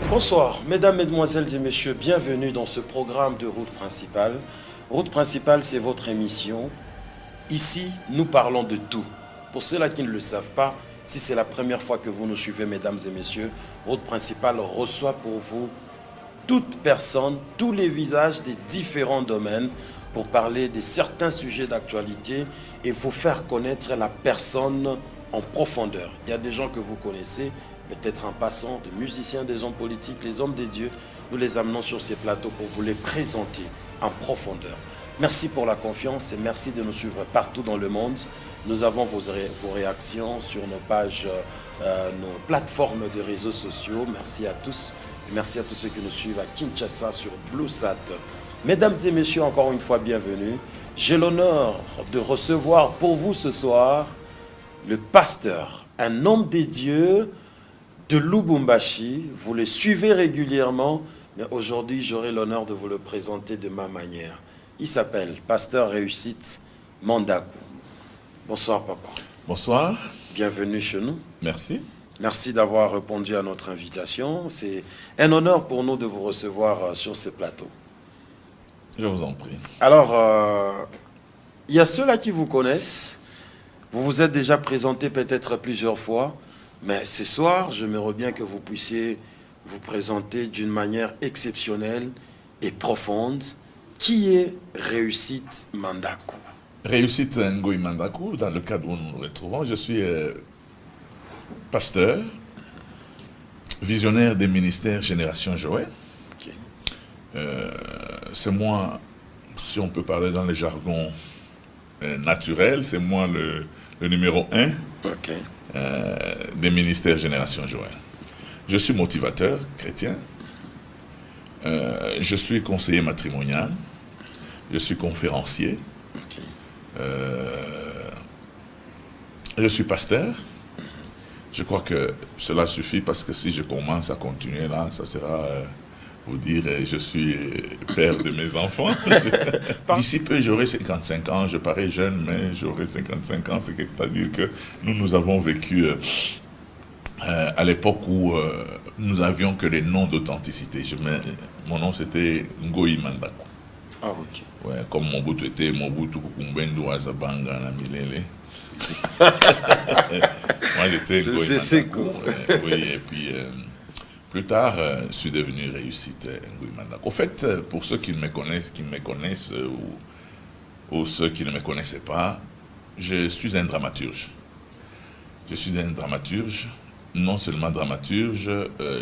Bonsoir, mesdames, mesdemoiselles et messieurs, bienvenue dans ce programme de Route Principale. Route Principale, c'est votre émission. Ici, nous parlons de tout. Pour ceux-là qui ne le savent pas, si c'est la première fois que vous nous suivez, mesdames et messieurs, Route Principale reçoit pour vous toute personne, tous les visages des différents domaines pour parler de certains sujets d'actualité et vous faire connaître la personne en profondeur. Il y a des gens que vous connaissez, peut-être en passant, des musiciens, des hommes politiques, les hommes des dieux. Nous les amenons sur ces plateaux pour vous les présenter en profondeur. Merci pour la confiance et merci de nous suivre partout dans le monde. Nous avons vos réactions sur nos pages, nos plateformes de réseaux sociaux. Merci à tous. Et merci à tous ceux qui nous suivent à Kinshasa sur BlueSat. Mesdames et messieurs, encore une fois, bienvenue. J'ai l'honneur de recevoir pour vous ce soir le pasteur, un homme des dieux de Lubumbashi. Vous le suivez régulièrement, mais aujourd'hui, j'aurai l'honneur de vous le présenter de ma manière. Il s'appelle Pasteur Réussite Mandakou. Bonsoir, papa. Bonsoir. Bienvenue chez nous. Merci. Merci d'avoir répondu à notre invitation. C'est un honneur pour nous de vous recevoir sur ce plateau. Je vous en prie. Alors, il y a ceux-là qui vous connaissent. Vous vous êtes déjà présenté peut-être plusieurs fois. Mais ce soir, j'aimerais bien que vous puissiez vous présenter d'une manière exceptionnelle et profonde. Qui est Réussite Mandakou? Réussite Ngoï Mandakou, dans le cadre où nous nous retrouvons, je suis pasteur, visionnaire des ministères Génération Joël. Okay. C'est moi, si on peut parler dans les jargons naturels, c'est moi le numéro 1. Okay. Des ministères Génération Joël. Je suis motivateur chrétien, je suis conseiller matrimonial, je suis conférencier, Okay. Je suis pasteur. Je crois que cela suffit parce que si je commence à continuer là, ça sera vous dire je suis père de mes enfants. D'ici peu, j'aurai 55 ans, je parais jeune, mais j'aurai 55 ans, c'est-à-dire que nous avons vécu à l'époque où nous avions que les noms d'authenticité. Mon nom c'était Ngoï Mandakou. Ah, ok. Ouais, comme Mobutu était Mobutu Kukumbendu Wazabanga Namilele. Moi j'étais Ngoï Mandakou. Oui, et puis plus tard, je suis devenu Réussite Ngoï Mandakou. Au fait, pour ceux qui me connaissent ou ceux qui ne me connaissaient pas, je suis un dramaturge. Je suis un dramaturge, non seulement dramaturge,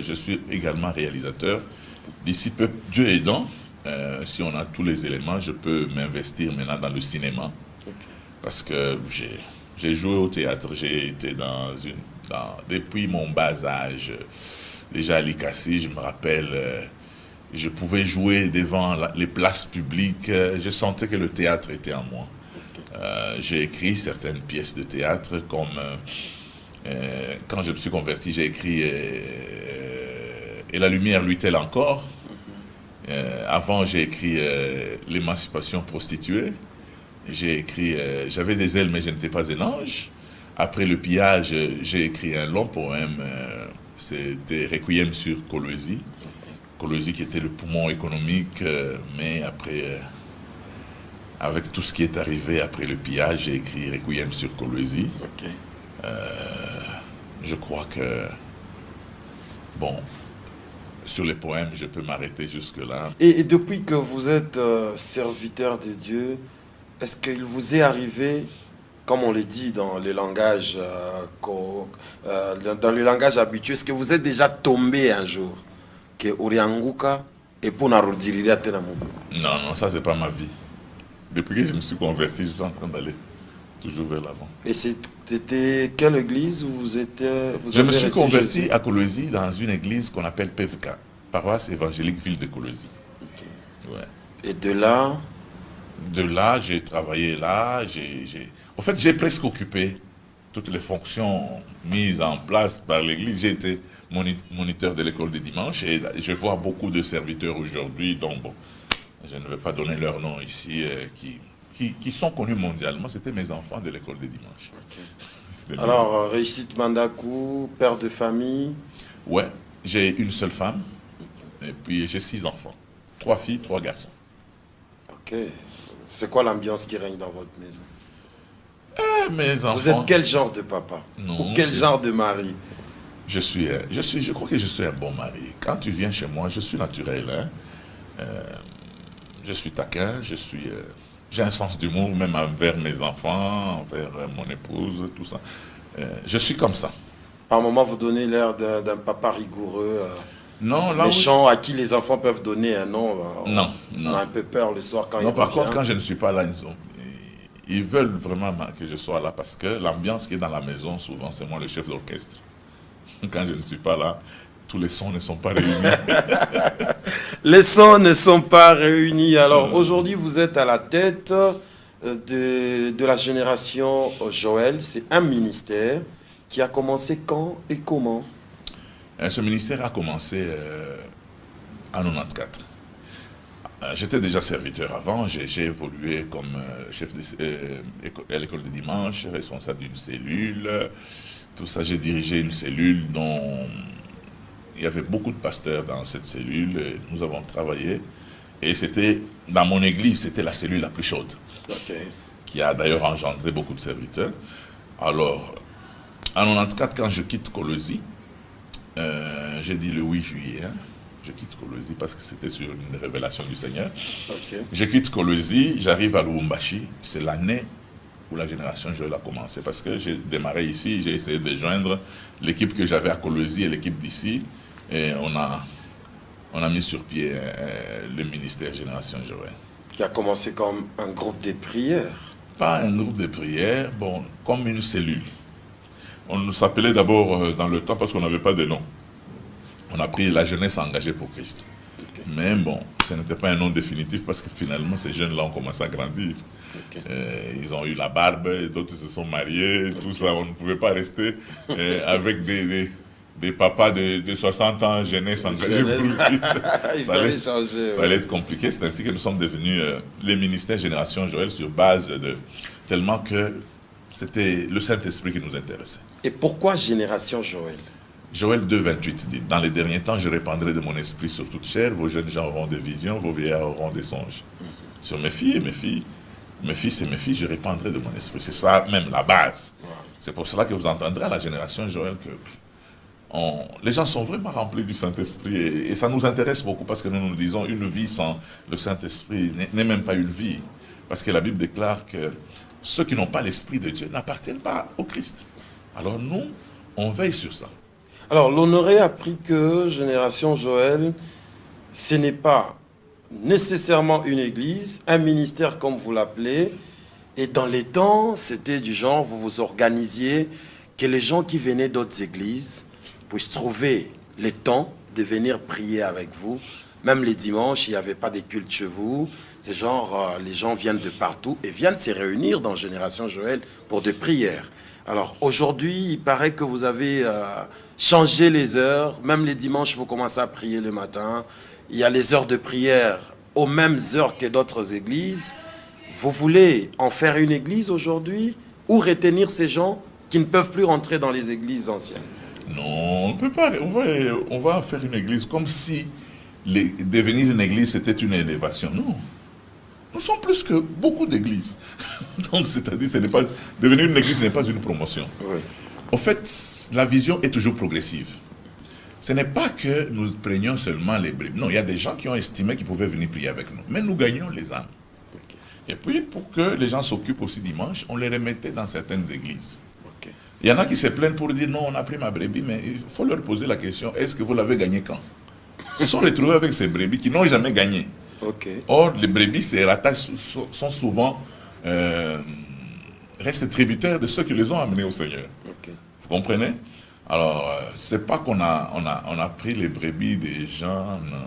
je suis également réalisateur. D'ici peu, Dieu aidant, si on a tous les éléments, je peux m'investir maintenant dans le cinéma. Okay. Parce que j'ai joué au théâtre, j'ai été depuis mon bas âge. Déjà à l'ICACI, je me rappelle, je pouvais jouer devant les places publiques, je sentais que le théâtre était en moi. J'ai écrit certaines pièces de théâtre, comme quand je me suis converti, j'ai écrit Et la lumière luit-elle encore. Avant, j'ai écrit L'émancipation prostituée. J'ai écrit J'avais des ailes mais je n'étais pas un ange. Après le pillage, j'ai écrit un long poème. C'était Requiem sur Kolwezi. Kolwezi qui était le poumon économique, mais après, avec tout ce qui est arrivé après le pillage, j'ai écrit Requiem sur Kolwezi. Okay. Je crois que, bon, sur les poèmes, je peux m'arrêter jusque-là. Et depuis que vous êtes serviteur de Dieu, est-ce qu'il vous est arrivé, comme on le dit dans le langage, dans le langage habituel, est-ce que vous êtes déjà tombé un jour que Orianguka et Ponarudiriria Tenamu? Non, ça c'est pas ma vie. Depuis que je me suis converti, je suis en train d'aller toujours vers l'avant. Et c'était quelle église où vous étiez? Je me suis converti à Kolwezi dans une église qu'on appelle PEVK, paroisse évangélique ville de Kolwezi. Okay. Ouais. Et de là? De là, j'ai travaillé là. En fait, j'ai presque occupé toutes les fonctions mises en place par l'église. J'ai été moniteur de l'école des dimanches et je vois beaucoup de serviteurs aujourd'hui, donc bon, je ne vais pas donner leur nom ici, qui sont connus mondialement. C'était mes enfants de l'école des dimanches. Okay. Alors, Réussite Mandakou, père de famille? Ouais, j'ai une seule femme. Et puis j'ai 6 enfants. 3 filles, 3 garçons. Ok. C'est quoi l'ambiance qui règne dans votre maison? Mes enfants... Vous êtes quel genre de papa? Non, ou quel genre de mari? Je crois que je suis un bon mari. Quand tu viens chez moi, je suis naturel. Hein. Je suis taquin, j'ai un sens d'humour, même envers mes enfants, envers mon épouse, tout ça. Je suis comme ça. Par moment, vous donnez l'air d'un papa rigoureux, non, là, méchant, à qui les enfants peuvent donner un nom. Non. On a un peu peur le soir quand non, il par revient. contre, quand je ne suis pas là, ils veulent vraiment que je sois là parce que l'ambiance qui est dans la maison, souvent, c'est moi le chef d'orchestre. Quand je ne suis pas là, tous les sons ne sont pas réunis. Les sons ne sont pas réunis. Alors aujourd'hui, vous êtes à la tête de la génération Joël. C'est un ministère qui a commencé quand et comment? Ce ministère a commencé en 1994. J'étais déjà serviteur avant, j'ai évolué comme chef à l'école de dimanche, responsable d'une cellule. Tout ça, j'ai dirigé une cellule dont il y avait beaucoup de pasteurs dans cette cellule. Et nous avons travaillé. Et c'était, dans mon église, c'était la cellule la plus chaude. Okay. Qui a d'ailleurs engendré beaucoup de serviteurs. Alors, en 1994, quand je quitte Colosi, j'ai dit le 8 juillet, hein, je quitte Colosi parce que c'était sur une révélation du Seigneur. Okay. Je quitte Colosi, j'arrive à Lubumbashi. C'est l'année où la génération Joël a commencé. Parce que j'ai démarré ici, j'ai essayé de joindre l'équipe que j'avais à Colosi et l'équipe d'ici. Et on a mis sur pied le ministère Génération Joël. Qui a commencé comme un groupe de prière. Pas un groupe de prière, bon, comme une cellule. On nous appelait d'abord dans le temps parce qu'on n'avait pas de nom. On a pris la jeunesse engagée pour Christ. Okay. Mais bon, ce n'était pas un nom définitif parce que finalement ces jeunes-là ont commencé à grandir. Okay. Ils ont eu la barbe, d'autres se sont mariés, tout ça. On ne pouvait pas rester avec des papas de 60 ans, jeunesse engagée pour Christ. Il fallait changer. Ça allait être compliqué. C'est ainsi que nous sommes devenus les ministères Génération Joël sur base de... Tellement que c'était le Saint-Esprit qui nous intéressait. Et pourquoi Génération Joël? Joël 2, 28 dit, dans les derniers temps, je répandrai de mon esprit sur toute chair, vos jeunes gens auront des visions, vos vieillards auront des songes. Sur mes filles et mes filles, mes fils et mes filles, je répandrai de mon esprit. C'est ça même la base. Wow. C'est pour cela que vous entendrez à la génération Joël que les gens sont vraiment remplis du Saint-Esprit et ça nous intéresse beaucoup parce que nous disons une vie sans le Saint-Esprit n'est même pas une vie. Parce que la Bible déclare que ceux qui n'ont pas l'Esprit de Dieu n'appartiennent pas au Christ. Alors nous, on veille sur ça. Alors l'honoré a appris que Génération Joël, ce n'est pas nécessairement une église, un ministère comme vous l'appelez. Et dans les temps, c'était du genre, vous vous organisiez, que les gens qui venaient d'autres églises puissent trouver le temps de venir prier avec vous. Même les dimanches, il n'y avait pas de culte chez vous. C'est genre, les gens viennent de partout et viennent se réunir dans Génération Joël pour des prières. Alors aujourd'hui, il paraît que vous avez changé les heures. Même les dimanches, vous commencez à prier le matin. Il y a les heures de prière aux mêmes heures que d'autres églises. Vous voulez en faire une église aujourd'hui ou retenir ces gens qui ne peuvent plus rentrer dans les églises anciennes? Non, on ne peut pas. On va faire une église comme si devenir une église, c'était une élévation. Non. Nous sommes plus que beaucoup d'églises. Donc, c'est-à-dire, devenir une église n'est pas une promotion. Oui. En fait, la vision est toujours progressive. Ce n'est pas que nous prenions seulement les brebis. Non, il y a des gens qui ont estimé qu'ils pouvaient venir prier avec nous. Mais nous gagnons les âmes. Okay. Et puis, pour que les gens s'occupent aussi dimanche, on les remettait dans certaines églises. Okay. Il y en a qui se plaignent pour dire, non, on a pris ma brebis, mais il faut leur poser la question, est-ce que vous l'avez gagné quand? Ils se sont retrouvés avec ces brebis qui n'ont jamais gagné. Okay. Or, les brebis, ces rattaches sont souvent restent tributaires de ceux qui les ont amenés au Seigneur. Okay. Vous comprenez? Alors, c'est pas qu'on a pris les brebis des gens, non,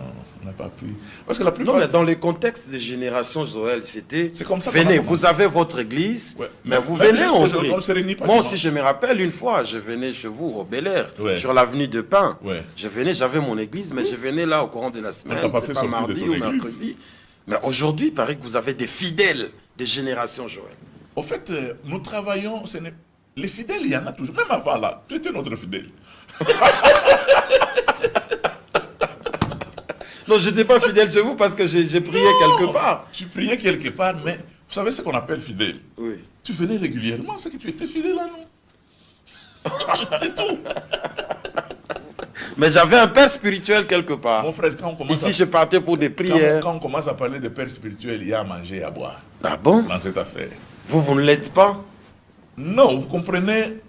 on n'a pas pris. Parce que la plupart... Non, mais dans le contexte des générations Joël, c'était... C'est comme ça. Venez, vous avez votre église, ouais. Mais vous venez, on prie. Moi aussi, je me rappelle une fois, je venais chez vous, au Bel-Air, ouais. Sur l'avenue de Pin. Ouais. Je venais, j'avais mon église, mais je venais là au courant de la semaine, c'est pas mardi ou mercredi. Mais aujourd'hui, il paraît que vous avez des fidèles des générations Joël. Au fait, nous travaillons... Les fidèles, il y en a toujours. Même avant là, tu étais notre fidèle. Non, je n'étais pas fidèle chez vous parce que j'ai prié quelque part. Tu priais quelque part, mais vous savez ce qu'on appelle fidèle. Oui. Tu venais régulièrement, c'est que tu étais fidèle à nous. C'est tout. Mais j'avais un père spirituel quelque part. Mon frère, quand on commence Ici, je partais pour des prières. quand on commence à parler de père spirituel, il y a à manger et à boire. Ah bon? Dans cette affaire. Vous ne l'êtes pas? Non, vous comprenez,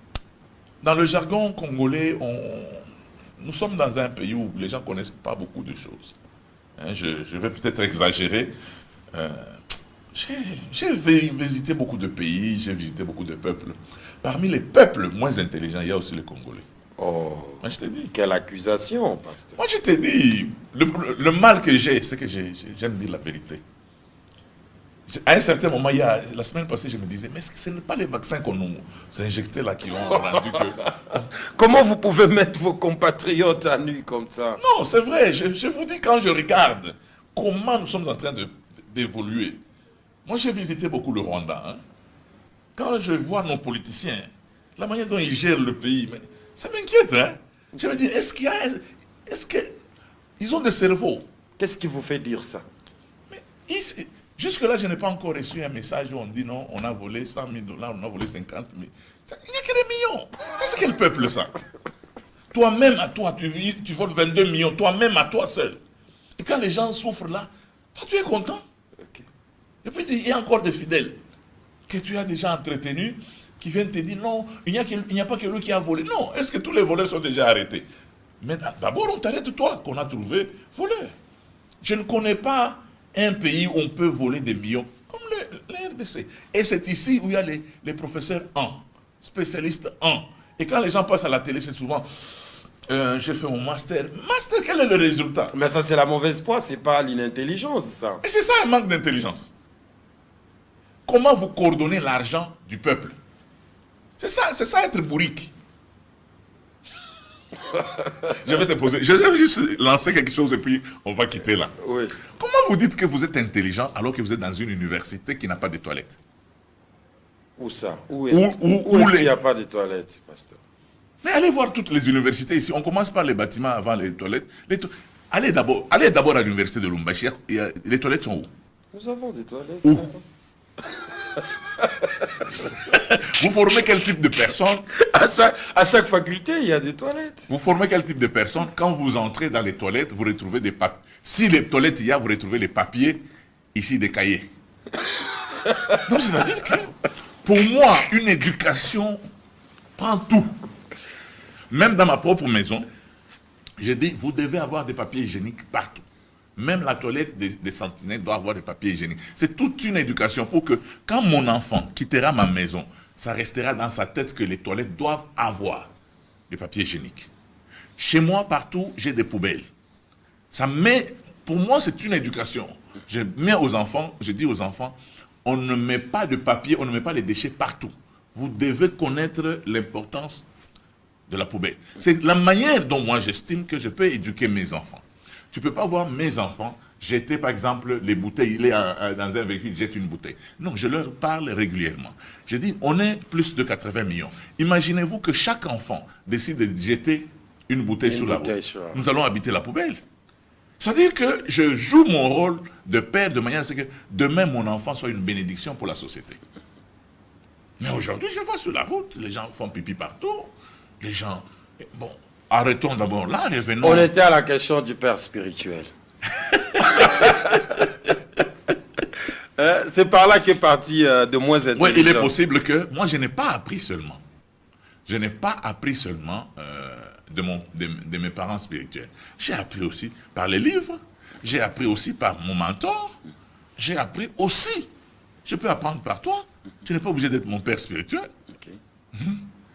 dans le jargon congolais, nous sommes dans un pays où les gens ne connaissent pas beaucoup de choses. Hein, je vais peut-être exagérer. J'ai visité beaucoup de pays, j'ai visité beaucoup de peuples. Parmi les peuples moins intelligents, il y a aussi les Congolais. Oh, moi, je t'ai dit. Quelle accusation, pasteur. Moi, je t'ai dit, le mal que j'ai, c'est que j'aime dire la vérité. À un certain moment, la semaine passée, je me disais, mais est-ce que ce n'est pas les vaccins qu'on nous a injectés là qui ont rendu que... Comment vous pouvez mettre vos compatriotes à nu comme ça? Non, c'est vrai, je vous dis, quand je regarde comment nous sommes en train d'évoluer. Moi, j'ai visité beaucoup le Rwanda. Hein. Quand je vois nos politiciens, la manière dont ils gèrent le pays, mais ça m'inquiète. Hein. Je me dis, est-ce qu'ils ont des cerveaux? Qu'est-ce qui vous fait dire ça? Mais jusque-là, je n'ai pas encore reçu un message où on dit non, on a volé 100 000 $, on a volé 50 000. Il n'y a que des millions. C'est quel peuple ça? Toi-même à toi, tu voles 22 millions, toi-même à toi seul. Et quand les gens souffrent là, toi tu es content. Okay. Et puis il y a encore des fidèles que tu as déjà entretenus qui viennent te dire non, il n'y a pas que lui qui a volé. Non, est-ce que tous les voleurs sont déjà arrêtés? Mais d'abord on t'arrête toi qu'on a trouvé voleur. Je ne connais pas un pays où on peut voler des millions comme le RDC. Et c'est ici où il y a les professeurs spécialistes Et quand les gens passent à la télé, c'est souvent j'ai fait mon master. Master, quel est le résultat? Mais ça, c'est la mauvaise foi, c'est pas l'inintelligence, ça. Et c'est ça un manque d'intelligence. Comment vous coordonnez l'argent du peuple? C'est ça être bourrique. Je vais te poser, je vais juste lancer quelque chose et puis on va quitter là. Oui. Comment vous dites que vous êtes intelligent alors que vous êtes dans une université qui n'a pas de toilettes? Où ça? Où est-ce qu'il n'y a pas de toilettes, pasteur? Mais allez voir toutes les universités ici. On commence par les bâtiments avant les toilettes. Allez d'abord à l'université de Lumbashi. Les toilettes sont où? Nous avons des toilettes. Où? Vous formez quel type de personne? À chaque faculté, il y a des toilettes. Vous formez quel type de personne? Quand vous entrez dans les toilettes, vous retrouvez des papiers. Si les toilettes il y a, vous retrouvez les papiers, ici des cahiers. Donc c'est-à-dire que, pour moi, une éducation prend tout. Même dans ma propre maison, j'ai dit, vous devez avoir des papiers hygiéniques partout. Même la toilette des sentinelles doit avoir des papiers hygiéniques. C'est toute une éducation pour que, quand mon enfant quittera ma maison, ça restera dans sa tête que les toilettes doivent avoir des papiers hygiéniques. Chez moi, partout, j'ai des poubelles. Pour moi, c'est une éducation. Je dis aux enfants, on ne met pas de papier, on ne met pas les déchets partout. Vous devez connaître l'importance de la poubelle. C'est la manière dont moi j'estime que je peux éduquer mes enfants. Tu ne peux pas voir mes enfants jeter par exemple les bouteilles. Il est dans un véhicule, il jette une bouteille. Non, je leur parle régulièrement. Je dis, on est plus de 80 millions. Imaginez-vous que chaque enfant décide de jeter une bouteille sur la route. Nous allons habiter la poubelle. C'est-à-dire que je joue mon rôle de père de manière à ce que demain mon enfant soit une bénédiction pour la société. Mais aujourd'hui, je vois sur la route, les gens font pipi partout. Les gens... Bon, arrêtons d'abord là, revenons... On était à la question du père spirituel. C'est par là qu'est parti de moins intelligent. Oui, il est possible que... Moi, je n'ai pas appris seulement. Je n'ai pas appris seulement de mes parents spirituels. J'ai appris aussi par les livres. J'ai appris aussi par mon mentor. J'ai appris aussi. Je peux apprendre par toi. Tu n'es pas obligé d'être mon père spirituel. Okay.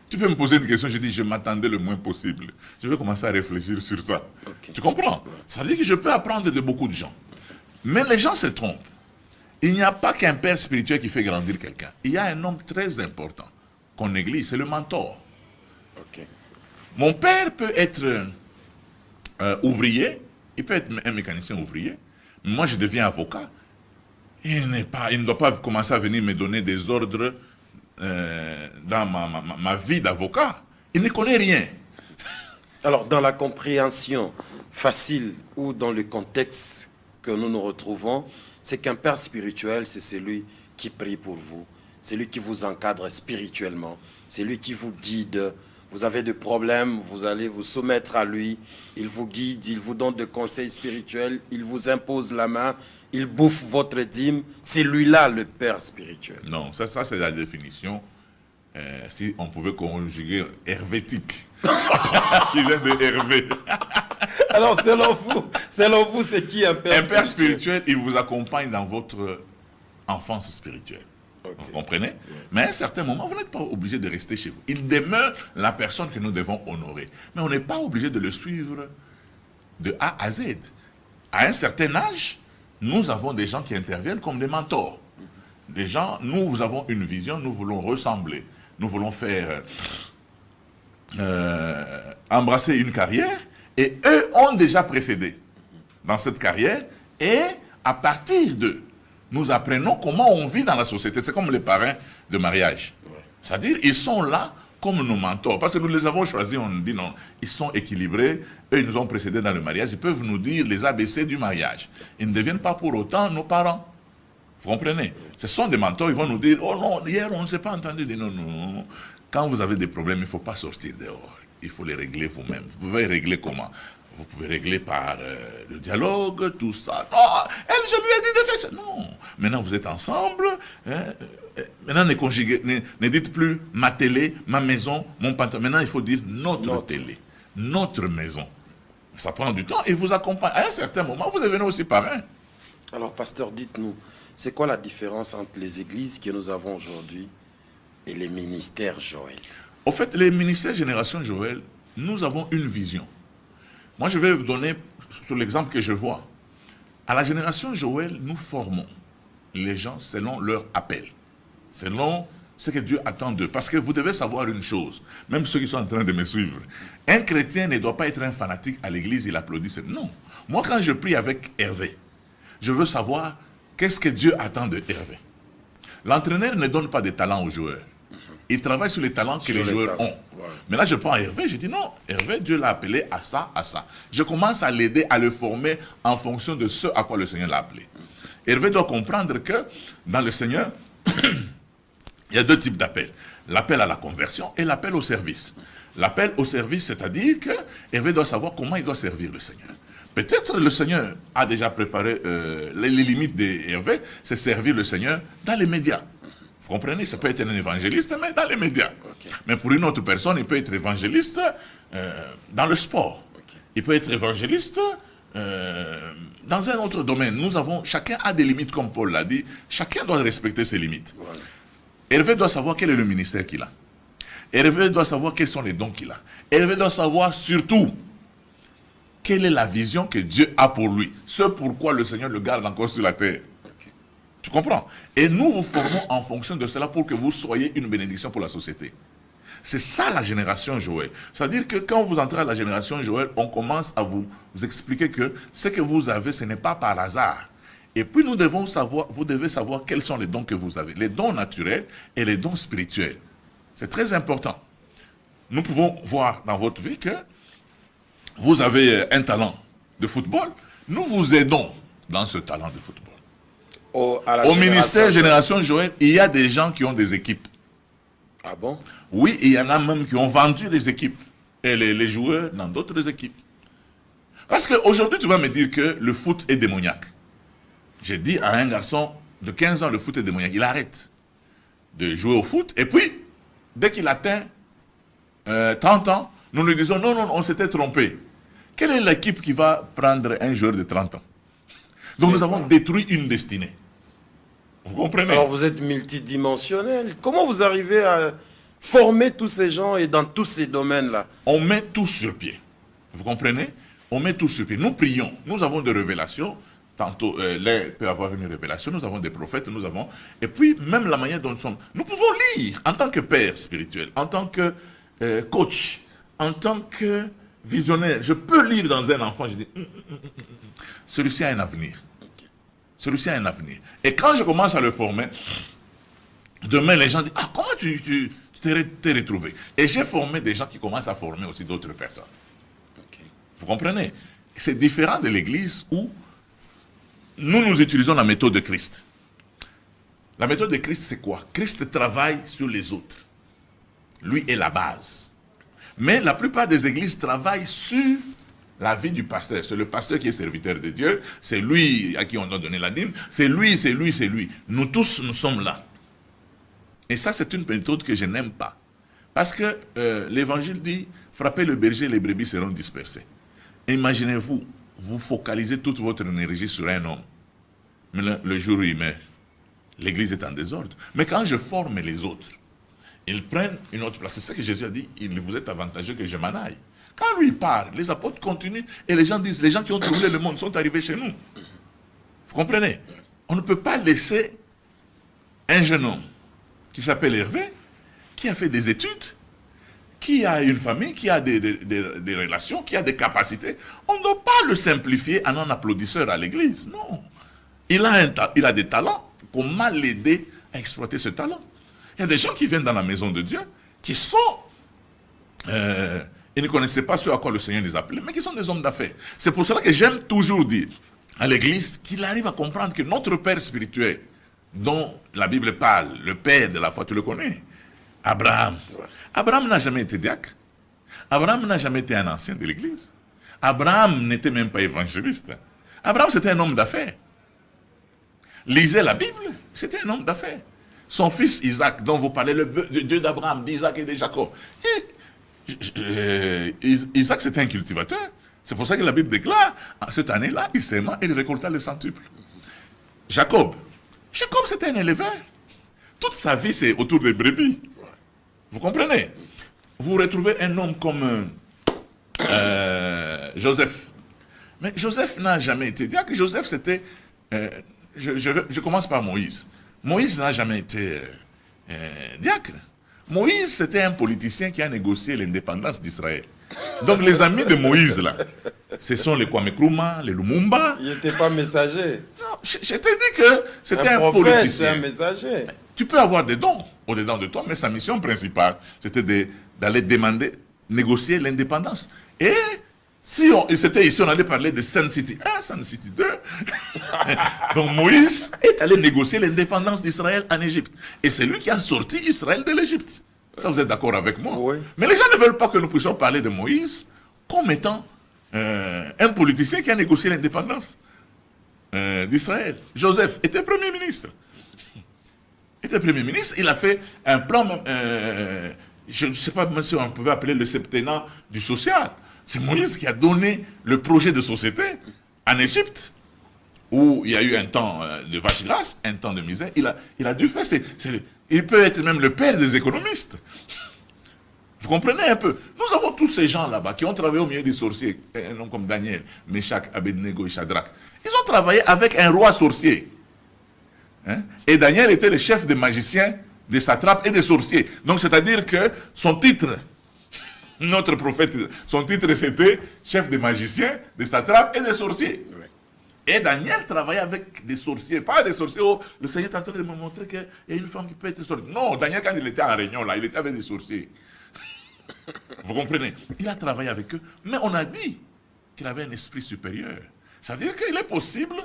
Tu peux me poser une question, je dis, je m'attendais le moins possible. Je vais commencer à réfléchir sur ça. Okay. Tu comprends? Ça veut dire que je peux apprendre de beaucoup de gens. Mais les gens se trompent. Il n'y a pas qu'un père spirituel qui fait grandir quelqu'un. Il y a un homme très important qu'on néglige, c'est le mentor. Okay. Mon père peut être ouvrier, il peut être un mécanicien ouvrier. Moi, je deviens avocat. Il ne doit pas commencer à venir me donner des ordres dans ma vie d'avocat. Il ne connaît rien. Alors, dans la compréhension facile ou dans le contexte que nous nous retrouvons, c'est qu'un père spirituel, c'est celui qui prie pour vous, c'est lui qui vous encadre spirituellement, c'est lui qui vous guide. Vous avez des problèmes, vous allez vous soumettre à lui, il vous guide, il vous donne des conseils spirituels, il vous impose la main, il bouffe votre dîme. C'est lui-là le père spirituel. Non, ça c'est la définition. Si on pouvait conjuguer hervétique, qui vient de Hervé. Alors, selon vous, c'est qui un père spirituel? Un père spirituel, il vous accompagne dans votre enfance spirituelle. Okay. Vous comprenez? Oui. Mais à un certain moment, vous n'êtes pas obligé de rester chez vous. Il demeure la personne que nous devons honorer. Mais on n'est pas obligé de le suivre de A à Z. À un certain âge, nous avons des gens qui interviennent comme des mentors. Des gens, nous avons une vision, nous voulons ressembler. Nous voulons faire embrasser une carrière, et eux ont déjà précédé dans cette carrière, et à partir d'eux, nous apprenons comment on vit dans la société. C'est comme les parrains de mariage. C'est-à-dire, ils sont là comme nos mentors. Parce que nous les avons choisis, on dit non, ils sont équilibrés, eux, ils nous ont précédés dans le mariage, ils peuvent nous dire les ABC du mariage. Ils ne deviennent pas pour autant nos parents. Vous comprenez? Ce sont des mentors, ils vont nous dire, oh non, hier on ne s'est pas entendu. Non, non. Quand vous avez des problèmes, il ne faut pas sortir dehors. Il faut les régler vous-même. Vous pouvez régler comment? Vous pouvez régler par le dialogue, tout ça. Non, elle, je lui ai dit de faire ça. Non. Maintenant, vous êtes ensemble. Maintenant, ne dites plus ma télé, ma maison, mon pantalon. Maintenant, il faut dire notre télé, notre maison. Ça prend du temps et vous accompagne. À un certain moment, vous devenez aussi parrain. Alors, pasteur, dites-nous, c'est quoi la différence entre les églises que nous avons aujourd'hui et les ministères Joël? Au fait, les ministères Génération Joël, nous avons une vision. Moi, je vais vous donner sur l'exemple que je vois. À la Génération Joël, nous formons les gens selon leur appel, selon ce que Dieu attend d'eux. Parce que vous devez savoir une chose, même ceux qui sont en train de me suivre. Un chrétien ne doit pas être un fanatique à l'église, il applaudit. Non. Moi, quand je prie avec Hervé, je veux savoir qu'est-ce que Dieu attend de Hervé. L'entraîneur ne donne pas de talent aux joueurs. Il travaille sur les talents que les joueurs ont. Ouais. Mais là, je prends Hervé, je dis non, Hervé, Dieu l'a appelé à ça, à ça. Je commence à l'aider, à le former en fonction de ce à quoi le Seigneur l'a appelé. Hervé doit comprendre que dans le Seigneur, il y a deux types d'appels. L'appel à la conversion et l'appel au service. L'appel au service, c'est-à-dire que Hervé doit savoir comment il doit servir le Seigneur. Peut-être le Seigneur a déjà préparé les limites d'Hervé, c'est servir le Seigneur dans les médias. Vous comprenez? Ça peut être un évangéliste, mais dans les médias. Okay. Mais pour une autre personne, il peut être évangéliste dans le sport. Okay. Il peut être évangéliste dans un autre domaine. Chacun a des limites, comme Paul l'a dit. Chacun doit respecter ses limites. Ouais. Hervé doit savoir quel est le ministère qu'il a. Hervé doit savoir quels sont les dons qu'il a. Hervé doit savoir surtout quelle est la vision que Dieu a pour lui. Ce pourquoi le Seigneur le garde encore sur la terre. Okay. Tu comprends? Et nous vous formons en fonction de cela pour que vous soyez une bénédiction pour la société. C'est ça la génération Joël. C'est-à-dire que quand vous entrez à la génération Joël, on commence à vous expliquer que ce que vous avez, ce n'est pas par hasard. Et puis vous devez savoir quels sont les dons que vous avez. Les dons naturels et les dons spirituels. C'est très important. Nous pouvons voir dans votre vie que vous avez un talent de football. Nous vous aidons dans ce talent de football. Au ministère Génération Joël, il y a des gens qui ont des équipes. Ah bon? Oui, il y en a même qui ont vendu des équipes. Et les joueurs dans d'autres équipes. Parce qu'aujourd'hui, tu vas me dire que le foot est démoniaque. J'ai dit à un garçon de 15 ans, le foot est démoniaque. Il arrête de jouer au foot. Et puis, dès qu'il atteint 30 ans, nous lui disons, non, on s'était trompé. Quelle est l'équipe qui va prendre un joueur de 30 ans? Donc nous avons détruit une destinée. Vous comprenez? Alors vous êtes multidimensionnel. Comment vous arrivez à former tous ces gens et dans tous ces domaines-là? On met tout sur pied. Vous comprenez? On met tout sur pied. Nous prions. Nous avons des révélations. Tantôt, l'un peut avoir une révélation. Nous avons des prophètes. Et puis, même la manière dont nous sommes. Nous pouvons lire en tant que père spirituel, en tant que coach, en tant que visionnaire. Je peux lire dans un enfant. Je dis, celui-ci a un avenir. Celui-ci a un avenir. Et quand je commence à le former, demain, les gens disent, ah, comment tu t'es retrouvé? Et j'ai formé des gens qui commencent à former aussi d'autres personnes. Vous comprenez? C'est différent de l'église où nous utilisons la méthode de Christ. La méthode de Christ, c'est quoi? Christ travaille sur les autres. Lui est la base. Mais la plupart des églises travaillent sur la vie du pasteur. C'est le pasteur qui est serviteur de Dieu. C'est lui à qui on doit donner la dîme. C'est lui, c'est lui, c'est lui. Nous tous, nous sommes là. Et ça, c'est une méthode que je n'aime pas. Parce que l'évangile dit, frappez le berger, les brebis seront dispersées. Imaginez-vous, vous focalisez toute votre énergie sur un homme. Mais le jour où il meurt, l'église est en désordre. Mais quand je forme les autres, ils prennent une autre place. C'est ça que Jésus a dit, il vous est avantageux que je m'en aille. Quand lui part, les apôtres continuent et les gens disent, les gens qui ont trouvé le monde sont arrivés chez nous. Vous comprenez? On ne peut pas laisser un jeune homme qui s'appelle Hervé, qui a fait des études, qui a une famille, qui a des relations, qui a des capacités. On ne doit pas le simplifier en un applaudisseur à l'église. Non. Il a des talents. Comment l'aider à exploiter ce talent? Il y a des gens qui viennent dans la maison de Dieu, qui sont... ils ne connaissaient pas ce à quoi le Seigneur les appelait, mais qui sont des hommes d'affaires. C'est pour cela que j'aime toujours dire à l'église qu'il arrive à comprendre que notre Père spirituel, dont la Bible parle, le Père de la foi, tu le connais, Abraham. Abraham n'a jamais été diacre. Abraham n'a jamais été un ancien de l'église. Abraham n'était même pas évangéliste. Abraham, c'était un homme d'affaires. Lisez la Bible, c'était un homme d'affaires. Son fils Isaac, dont vous parlez, le Dieu d'Abraham, d'Isaac et de Jacob. Isaac, c'était un cultivateur. C'est pour ça que la Bible déclare, cette année-là, il s'aima et il récolta le centuple. Jacob, c'était un éleveur. Toute sa vie, c'est autour des brebis. Vous comprenez? Vous retrouvez un homme comme Joseph. Mais Joseph n'a jamais été diacre. Joseph, c'était... je commence par Moïse. Moïse n'a jamais été diacre. Moïse, c'était un politicien qui a négocié l'indépendance d'Israël. Donc les amis de Moïse, là, ce sont les Kwame Nkrumah, les Lumumba. Il n'était pas messager. Non, je t'ai dit que c'était un politicien. C'est un messager. Tu peux avoir des dons au-dedans de toi, mais sa mission principale, c'était d'aller négocier l'indépendance. Et si c'était ici, on allait parler de Sun City 1, Sun City 2. Donc Moïse est allé négocier l'indépendance d'Israël en Égypte. Et c'est lui qui a sorti Israël de l'Égypte. Ça, vous êtes d'accord avec moi? Oui. Mais les gens ne veulent pas que nous puissions parler de Moïse comme étant un politicien qui a négocié l'indépendance d'Israël. Joseph était Premier ministre. Il a fait un plan, je ne sais pas si on pouvait appeler le septennat du social. C'est Moïse qui a donné le projet de société en Égypte, où il y a eu un temps de vache grasse, un temps de misère. Il a dû faire... il peut être même le père des économistes. Vous comprenez un peu? Nous avons tous ces gens là-bas qui ont travaillé au milieu des sorciers, un homme comme Daniel, Meshach, Abednego et Shadrach. Ils ont travaillé avec un roi sorcier. Hein? Et Daniel était le chef des magiciens, des satrapes et des sorciers. Donc c'est-à-dire que son titre... Notre prophète, son titre c'était chef des magiciens, des satrapes et des sorciers. Oui. Et Daniel travaillait avec des sorciers, pas des sorciers. Oh, le Seigneur est en train de me montrer qu'il y a une femme qui peut être sorcière. Non, Daniel, quand il était en réunion, là, il était avec des sorciers. Vous comprenez? Il a travaillé avec eux, mais on a dit qu'il avait un esprit supérieur. C'est-à-dire qu'il est possible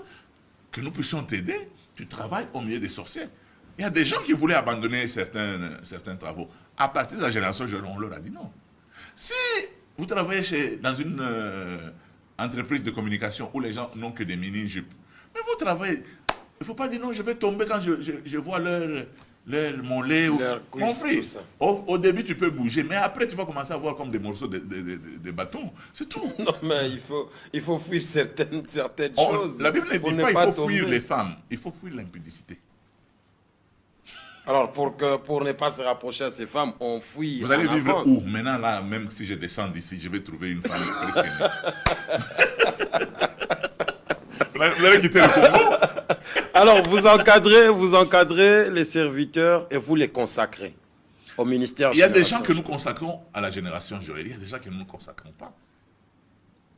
que nous puissions t'aider. Tu travailles au milieu des sorciers. Il y a des gens qui voulaient abandonner certains travaux. À partir de la génération, on leur a dit non. Si vous travaillez dans une entreprise de communication où les gens n'ont que des mini-jupes, mais vous travaillez, il ne faut pas dire non, je vais tomber quand je vois mon lait ou mon prix. Au début, tu peux bouger, mais après, tu vas commencer à voir comme des morceaux de bâton. C'est tout. Non, mais il faut fuir certaines choses. La Bible ne dit pas qu'il faut fuir les femmes, il faut fuir l'impudicité. Alors, pour ne pas se rapprocher à ces femmes, on fuit. Vous allez vivre où? Maintenant, là, même si je descends d'ici, je vais trouver une femme presque. Vous allez quitter le Congo? Alors, vous encadrez les serviteurs et vous les consacrez au ministère. Il y a des gens que nous consacrons à la génération Joël. Il y a des gens que nous ne consacrons pas.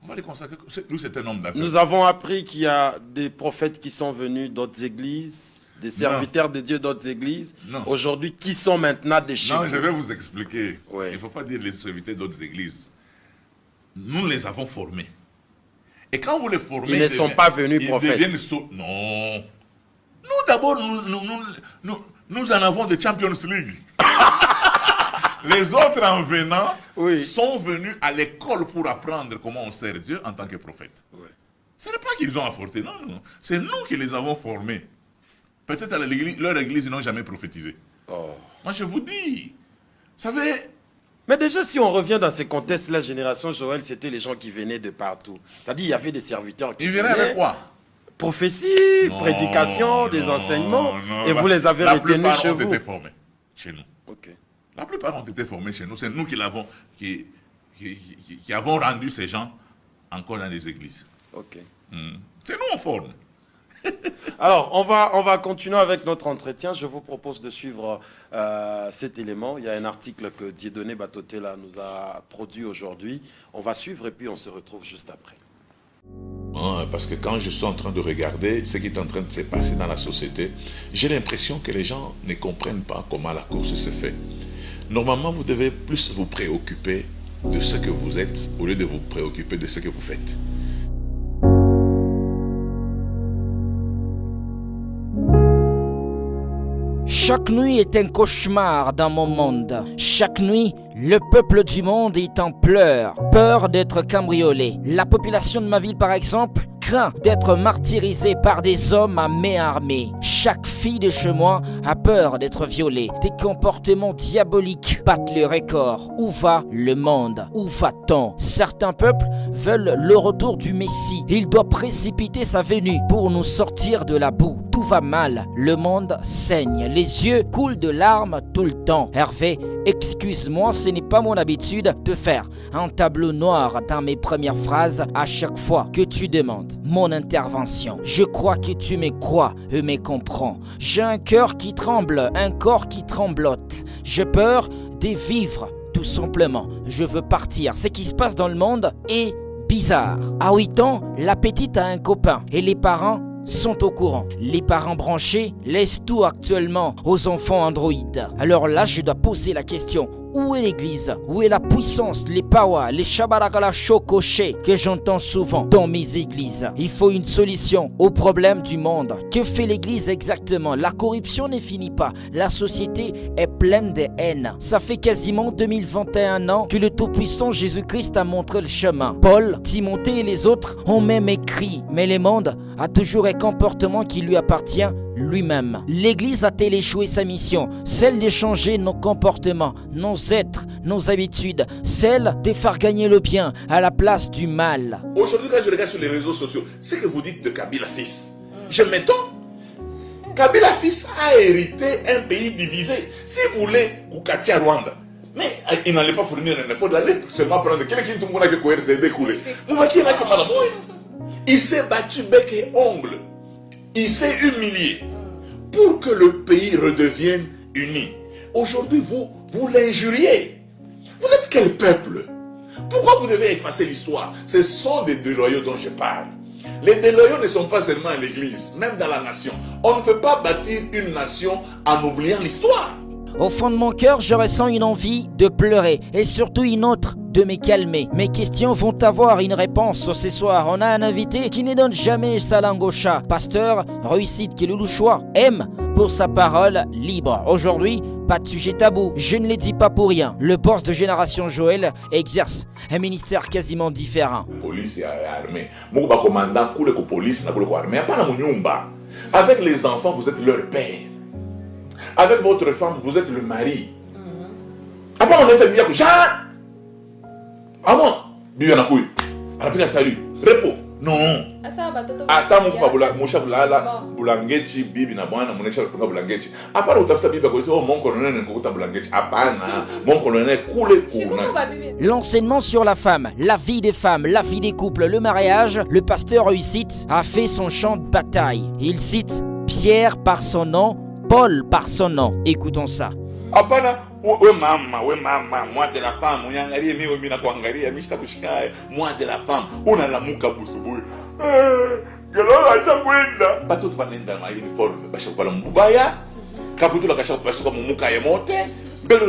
On va les consacrer. Nous, c'est un homme d'affaires. Nous avons appris qu'il y a des prophètes qui sont venus d'autres églises, des serviteurs de Dieu d'autres églises, aujourd'hui, qui sont maintenant des chefs. Non, je vais vous expliquer. Oui. Il ne faut pas dire les serviteurs d'autres églises. nous les avons formés. Et quand vous les formez... Ils ne sont pas venus prophètes. Non. Nous d'abord, nous en avons des Champions League. Les autres en venant sont venus à l'école pour apprendre comment on sert Dieu en tant que prophète. Oui. Ce n'est pas qu'ils ont apporté, non. C'est nous qui les avons formés. Peut-être à leur église, ils n'ont jamais prophétisé. Oh. Moi, je vous dis, vous savez... Mais déjà, si on revient dans ces contextes, la génération Joël, c'était les gens qui venaient de partout. C'est-à-dire, il y avait des serviteurs qui venaient avec quoi? Prophétie, prédication, des enseignements. Et vous les avez retenus chez vous. La plupart ont été formés chez nous. Okay. La plupart ont été formés chez nous. C'est nous qui avons rendu ces gens encore dans les églises. Okay. C'est nous on forme. Alors, on va continuer avec notre entretien. Je vous propose de suivre cet élément. Il y a un article que Dieudonné Batotela nous a produit aujourd'hui. On va suivre et puis on se retrouve juste après. Parce que quand je suis en train de regarder ce qui est en train de se passer dans la société, j'ai l'impression que les gens ne comprennent pas comment la course se fait. Normalement, vous devez plus vous préoccuper de ce que vous êtes au lieu de vous préoccuper de ce que vous faites. Chaque nuit est un cauchemar dans mon monde. Chaque nuit, le peuple du monde est en pleurs, peur d'être cambriolé. La population de ma ville, par exemple, craint d'être martyrisée par des hommes à main armée. Chaque fille de chez moi a peur d'être violée. Des comportements diaboliques battent le record. Où va le monde? Où va-t-on? Certains peuples veulent le retour du Messie. Il doit précipiter sa venue pour nous sortir de la boue. Tout va mal, le monde saigne, les yeux coulent de larmes tout le temps. Hervé, excuse-moi, ce n'est pas mon habitude de faire un tableau noir dans mes premières phrases à chaque fois que tu demandes mon intervention. Je crois que tu me crois et me comprends. J'ai un cœur qui tremble, un corps qui tremblote. J'ai peur de vivre, tout simplement. Je veux partir. Ce qui se passe dans le monde est bizarre. À 8 ans, la petite a un copain et les parents sont au courant. Les parents branchés laissent tout actuellement aux enfants Android. Alors là, je dois poser la question. Où est l'église? Où est la puissance, les pawas, les shabarakala chokoché que j'entends souvent dans mes églises? Il faut une solution au problème du monde. Que fait l'église exactement? La corruption ne finit pas. La société est pleine de haine. Ça fait quasiment 2021 ans que le Tout-Puissant Jésus-Christ a montré le chemin. Paul, Timothée et les autres ont même écrit. Mais le monde a toujours un comportement qui lui appartient lui-même. L'église a-t-elle échoué sa mission? Celle de changer nos comportements, nos êtres, nos habitudes, celle de faire gagner le bien à la place du mal. Aujourd'hui, quand je regarde sur les réseaux sociaux, ce que vous dites de Kabila fils, je m'étonne. Kabila fils a hérité un pays divisé. Si vous voulez, Koukatia Rwanda, mais il n'allait pas fournir un effort d'aller seulement prendre quelqu'un qui tombe avec le découlé. Il s'est battu bec et ongle. Il s'est humilié pour que le pays redevienne uni. Aujourd'hui, vous l'injuriez. Vous êtes quel peuple? Pourquoi vous devez effacer l'histoire? Ce sont des déloyaux dont je parle. Les déloyaux ne sont pas seulement à l'église, même dans la nation. On ne peut pas bâtir une nation en oubliant l'histoire. Au fond de mon cœur, je ressens une envie de pleurer et surtout une autre de me calmer. Mes questions vont avoir une réponse ce soir. On a un invité qui ne donne jamais sa langue au chat. Pasteur Réussite Kiloulouchoua aime pour sa parole libre. Aujourd'hui, pas de sujet tabou. Je ne le dis pas pour rien. Le boss de Génération Joël exerce un ministère quasiment différent. Police et armée. Mon commandant coule que police n'a pas armée. Avec les enfants, vous êtes leur père. Avec votre femme, vous êtes le mari. Après, on était bien que Jean. Ah bon? Bien à couille. Après, salut. Repos. Non. Attends, mon chat, Boulangechi, Bibi, Naboana, mon chat, Boulangechi. Après, on t'a fait Bibi, mon colonel, Boulangechi. Apana, mon colonel, coulé. L'enseignement sur la femme, la vie des femmes, la vie des couples, le mariage, le pasteur Réussite a fait son champ de bataille. Il cite Pierre par son nom, Paul par son nom. Écoutons ça. Apana, ouais maman, moi de la femme, moi de la femme, on a la mouka boussoubou. Bateau de banenda, ma uniforme, Bachapala Moubaya, Caputo la Cachapasuka Mouka et monté.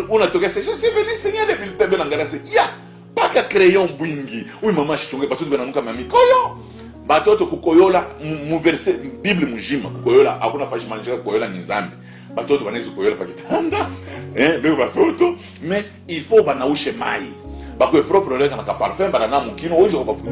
On a tout cassé. Je suis venu signer les bulletins de l'Angarase. Ya, Baka crayon bwingi. Oui maman chichonge batoto benanuka mami koyo. Batoto kukoyola mu verset Bible mujima kukoyola hakuna fashi manjika kukoyola ni zambi. Batoto banaweza kukoyola pakitanda. Bego batoto mais il faut banaushe mai.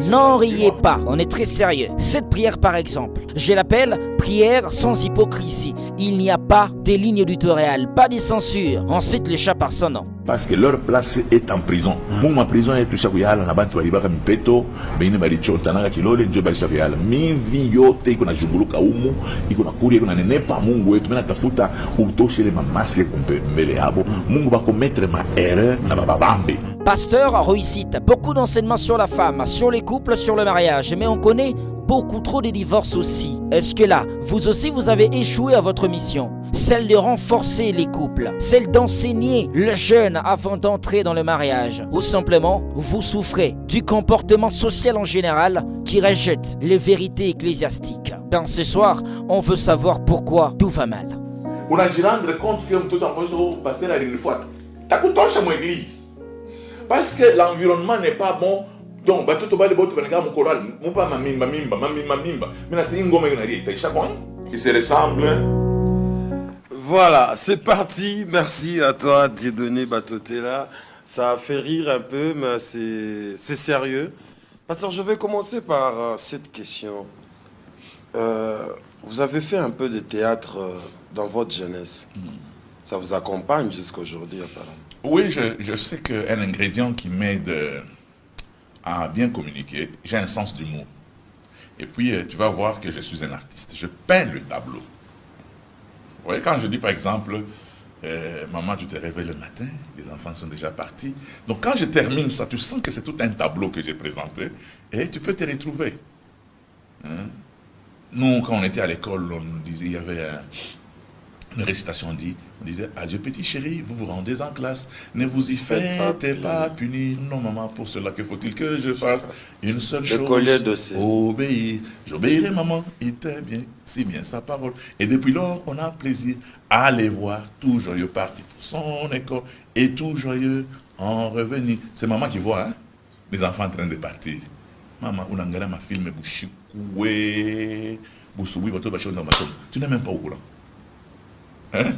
N'en riez pas, on est très sérieux. Cette prière par exemple, je l'appelle prière sans hypocrisie. Il n'y a pas de ligne éditoriale, pas de censure. On cite le chat par son nom. Parce que leur place est en prison. Ma prison est tout ça. Na bantu balibaka mipeto, bene balichota na kilole njo balisha yala. Mi yote iko na junguluka umu, iko na kuri iko na nenepa Mungu wetu mena tafuta utoshe le mamaske kumbe mbele yabo. Mungu ba commettre ma erreur na babambe. Pasteur réussite, beaucoup d'enseignements sur la femme, sur les couples, sur le mariage, mais on connaît beaucoup trop de divorces aussi. Est-ce que là, vous aussi vous avez échoué à votre mission? Celle de renforcer les couples, celle d'enseigner le jeune avant d'entrer dans le mariage. Ou simplement, vous souffrez du comportement social en général qui rejette les vérités ecclésiastiques. Dans ce soir, on veut savoir pourquoi tout va mal. On a rendre compte que tout en pasteur a une fois. T'as coûté chez mon église. Parce que l'environnement n'est pas bon. Donc, tout le monde mon choral. Mon pas ma mimba. Mais c'est une gomme qui se ressemble. Voilà, c'est parti. Merci à toi, Dieudonné Batotela. Ça a fait rire un peu, mais c'est sérieux. Pasteur, je vais commencer par cette question. Vous avez fait un peu de théâtre dans votre jeunesse. Ça vous accompagne jusqu'à aujourd'hui, apparemment. Oui, je sais qu'un ingrédient qui m'aide à bien communiquer, j'ai un sens d'humour. Et puis, tu vas voir que je suis un artiste. Je peins le tableau. Vous voyez, quand je dis par exemple, maman, tu te réveilles le matin, les enfants sont déjà partis. Donc, quand je termine ça, tu sens que c'est tout un tableau que j'ai présenté et tu peux te retrouver. Hein? Nous, quand on était à l'école, on nous disait, il y avait une récitation, on disait, adieu petit chéri, vous vous rendez en classe, ne vous y faites pas punir. Non maman, pour cela, que faut-il que je fasse? Une seule chose, obéir. J'obéirai maman, il était bien, si bien sa parole. Et depuis lors, on a plaisir à les voir, tout joyeux parti pour son école, et tout joyeux en revenir. C'est maman qui voit, hein, les enfants en train de partir. Maman, on a regardé ma film, tu n'es même pas au courant. Hein?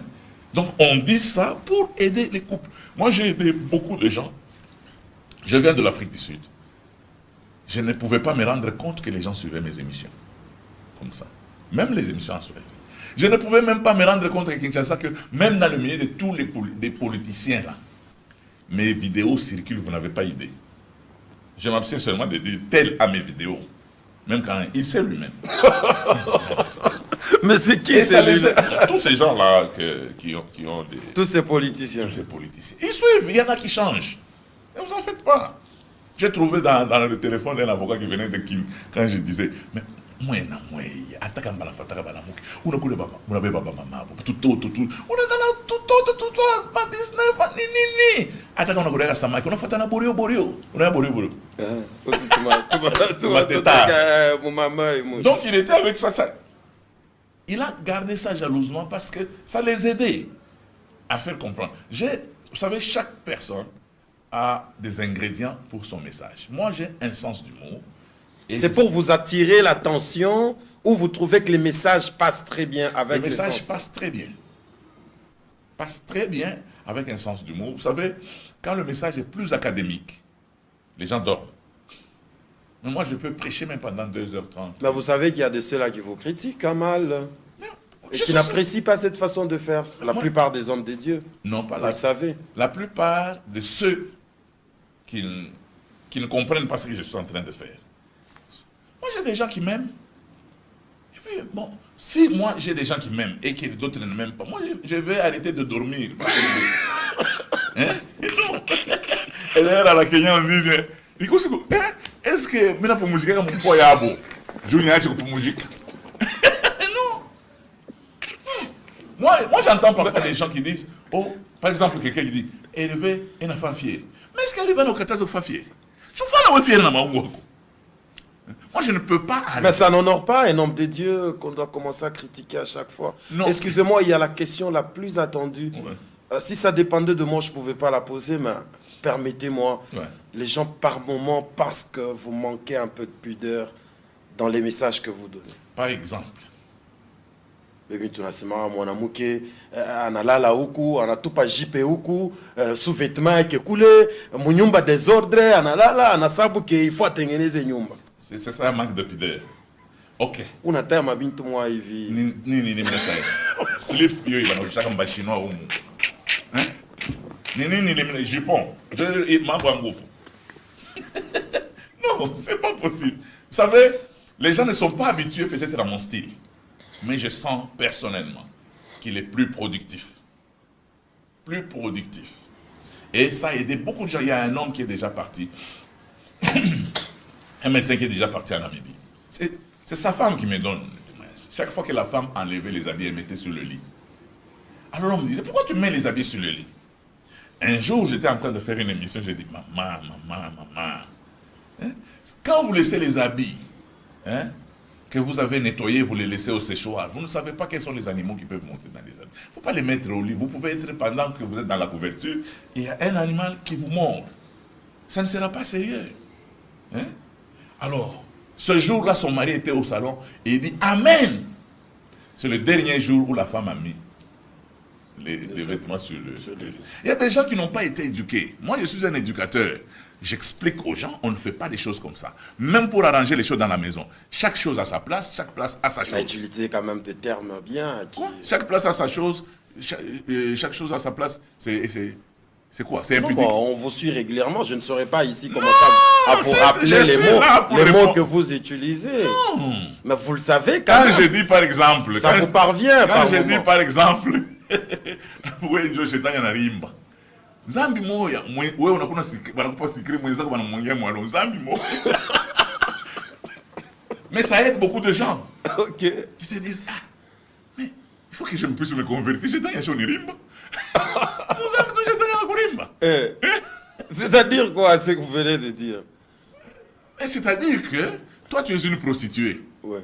Donc on dit ça pour aider les couples. Moi j'ai aidé beaucoup de gens. Je viens de l'Afrique du Sud. Je ne pouvais pas me rendre compte que les gens suivaient mes émissions. Comme ça. Même les émissions en Suède. Je ne pouvais même pas me rendre compte à Kinshasa que même dans le milieu de tous les politiciens là, mes vidéos circulent, vous n'avez pas idée. Je m'abstiens seulement de dire tel à mes vidéos. Même quand il sait lui-même. Mais c'est qui celui-là? Tous ces gens-là qui ont des... Tous ces politiciens. Tous ces politiciens. Ils suivent, il y en a qui changent. Ne vous en faites pas. J'ai trouvé dans le téléphone un avocat qui venait de Kim, quand je disais, mais moi, on est dans donc il était avec ça. Il a gardé ça jalousement parce que ça les aidait à faire comprendre. Vous savez, chaque personne a des ingrédients pour son message. Moi, j'ai un sens d'humour. C'est pour vous attirer l'attention ou vous trouvez que les messages passent très bien avec le message sens? passe très bien. Passe très bien avec un sens d'humour. Vous savez, quand le message est plus académique, les gens dorment. Mais moi, je peux prêcher même pendant 2h30. Mais vous savez qu'il y a de ceux-là qui vous critiquent, Kamal. Et qui n'apprécient pas cette façon de faire. La plupart des hommes de Dieu. Non, pas vous le savez. La plupart de ceux qui ne comprennent pas ce que je suis en train de faire. Moi, j'ai des gens qui m'aiment. Et puis, bon, si moi, j'ai des gens qui m'aiment et que d'autres ne m'aiment pas, moi, je vais arrêter de dormir. Hein? Et d'ailleurs, à la Kenya, on dit, est-ce que maintenant pour musique, comme pour Yabo, Junior, pour musique? Non. Moi, j'entends parfois des gens qui disent, oh, par exemple, quelqu'un qui dit, élever un enfant fier. Mais est-ce qu'elle va au 14 enfants fier? Je vois là où fier dans ma Moi, je ne peux pas arrêter. Mais ça n'honore pas un homme de Dieu qu'on doit commencer à critiquer à chaque fois. Excusez-moi, il y a la question la plus attendue. Ouais. Si ça dépendait de moi, je ne pouvais pas la poser, mais permettez-moi, les gens par moment pensent que vous manquez un peu de pudeur dans les messages que vous donnez. Par exemple. Baby tunasema mwanamke analala huku anatupa jipe huku sous-vêtement yake kule munyumba désordre analala anasabu ke il faut atengeneze nyumba. C'est ça un manque de pudeur. OK. Unataya mabintu mwa hivi. Nini mnataya. Slip yo ibana ushaka mba chinois humu. Hein? Nini les jupons. Je m'abra ngofu. Non, c'est pas possible. Vous savez, les gens ne sont pas habitués peut-être à mon style. Mais je sens personnellement qu'il est plus productif. Plus productif. Et ça a aidé beaucoup de gens. Il y a un homme qui est déjà parti. Un médecin qui est déjà parti en Namibie. C'est sa femme qui me donne le témoignage. Chaque fois que la femme enlevait les habits, elle mettait sur le lit. Alors on me disait, pourquoi tu mets les habits sur le lit? Un jour, j'étais en train de faire une émission, j'ai dit, maman. Hein? Quand vous laissez les habits, hein, que vous avez nettoyés, vous les laissez au séchoir, vous ne savez pas quels sont les animaux qui peuvent monter dans les habits. Il ne faut pas les mettre au lit. Vous pouvez être, pendant que vous êtes dans la couverture, il y a un animal qui vous mord. Ça ne sera pas sérieux. Hein? Alors, ce jour-là, son mari était au salon et il dit « Amen !» C'est le dernier jour où la femme a mis les vêtements sur le lit. Il y a des gens qui n'ont pas été éduqués. Moi, je suis un éducateur. J'explique aux gens, on ne fait pas des choses comme ça. Même pour arranger les choses dans la maison. Chaque chose a sa place, chaque place a sa chose. Tu as utilisé quand même des termes bien. Chaque place a sa chose, chaque chose a sa place. C'est quoi? C'est impudique. Bon, on vous suit régulièrement. Je ne saurais pas ici commencer à vous rappeler les mots que vous utilisez. Non. Mais vous le savez quand je dis par exemple... Ça vous parvient quand je dis par exemple... Oui, je suis en rimba. Zambi moya, wewe unakuna banakupa sikri mwenzako banamwongea mwalo zambi moya. Mais ça aide beaucoup de gens. OK. Qui se disent mais il faut que je puisse me convertir, j'étais en Shonirimba. C'est-à-dire quoi ce que vous venez de dire? C'est-à-dire que toi tu es une prostituée. Ouais.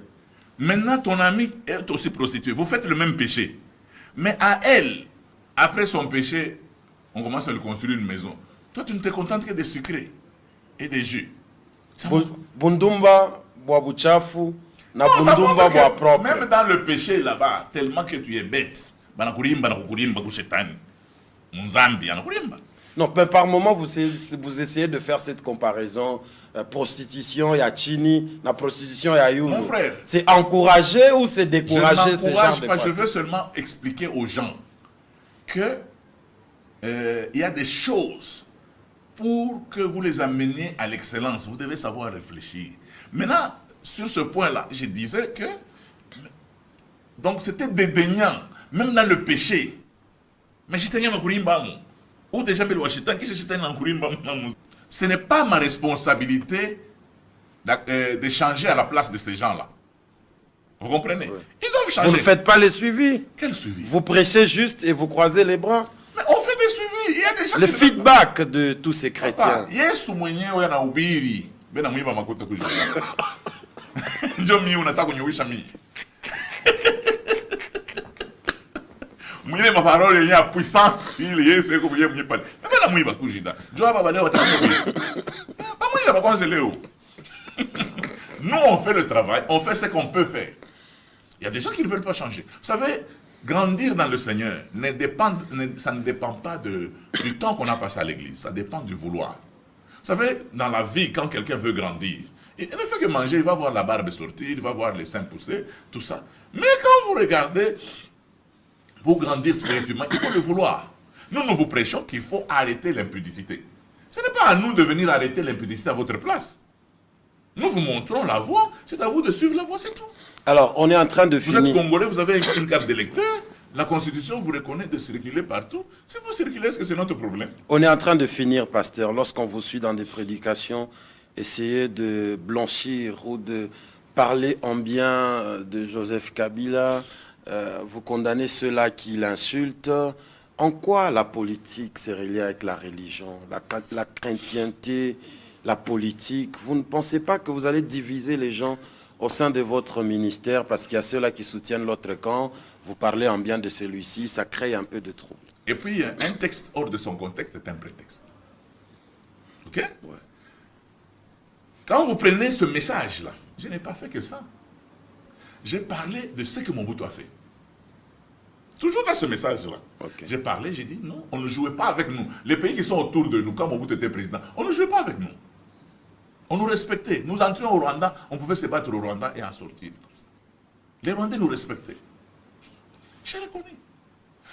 Maintenant ton ami est aussi prostituée. Vous faites le même péché. Mais à elle, après son péché, on commence à lui construire une maison. Toi, tu ne te contentes que des sucrés et des jus. Bundumba, bois buchafu, na bundumba, bois propre. Même dans le péché là-bas, tellement que tu es bête. Non, par moment, vous essayez de faire cette comparaison. Prostitution, il y a Chini, la prostitution, il y a Youlou. Mon frère. C'est encourager ou c'est décourager ces gens de pratiques? Je veux seulement expliquer aux gens que il y a des choses pour que vous les ameniez à l'excellence. Vous devez savoir réfléchir. Maintenant, sur ce point-là, je disais que donc c'était dédaignant, même dans le péché. Mais j'étais un kurimba ou déjà me l'ouachitan qui j'étais un kurimba. Ce n'est pas ma responsabilité de changer à la place de ces gens-là. Vous comprenez? Oui. Ils doivent changer. Vous ne faites pas les suivis. Quel suivi? Vous prêchez juste et vous croisez les bras. Mais on fait des suivis. Il y a des gens le feedback de tous ces chrétiens. Yesu mwenyewe anahubiri. Bena mwiba makuta kujua. Njo mimi unataka kunyoisha mimi. Mwile maparole yenye ya puissance ile Yesu eko mwenyewe mwenyewe pale. Bena mwiba kujida. Jo hapa baleo watakuwa. Pas mwiba ba kwanza leo. Nous on fait le travail, on fait ce qu'on peut faire. Il y a des gens qui ne veulent pas changer. Vous savez, grandir dans le Seigneur, ça ne dépend pas du temps qu'on a passé à l'église. Ça dépend du vouloir. Vous savez, dans la vie, quand quelqu'un veut grandir, il ne fait que manger, il va voir la barbe sortir, il va voir les seins pousser, tout ça. Mais quand vous regardez, pour grandir spirituellement, il faut le vouloir. Nous vous prêchons qu'il faut arrêter l'impudicité. Ce n'est pas à nous de venir arrêter l'impudicité à votre place. Nous vous montrons la voie, c'est à vous de suivre la voie, c'est tout. Alors, on est en train de finir. Vous êtes Congolais, vous avez une carte d'électeur. La Constitution vous reconnaît de circuler partout. Si vous circulez, est-ce que c'est notre problème? On est en train de finir, pasteur. Lorsqu'on vous suit dans des prédications, essayez de blanchir ou de parler en bien de Joseph Kabila. Vous condamnez ceux-là qui l'insultent. En quoi la politique s'est reliée avec la religion, la chrétienté, la politique? Vous ne pensez pas que vous allez diviser les gens au sein de votre ministère, parce qu'il y a ceux-là qui soutiennent l'autre camp, vous parlez en bien de celui-ci, ça crée un peu de trouble. Et puis, un texte hors de son contexte est un prétexte. Ok? Ouais. Quand vous prenez ce message-là, je n'ai pas fait que ça. J'ai parlé de ce que Mobutu a fait. Toujours dans ce message-là. Okay. J'ai parlé, j'ai dit non, on ne jouait pas avec nous. Les pays qui sont autour de nous, quand Mobutu était président, on ne jouait pas avec nous. On nous respectait. Nous entrions au Rwanda, on pouvait se battre au Rwanda et en sortir. Les Rwandais nous respectaient. J'ai reconnu.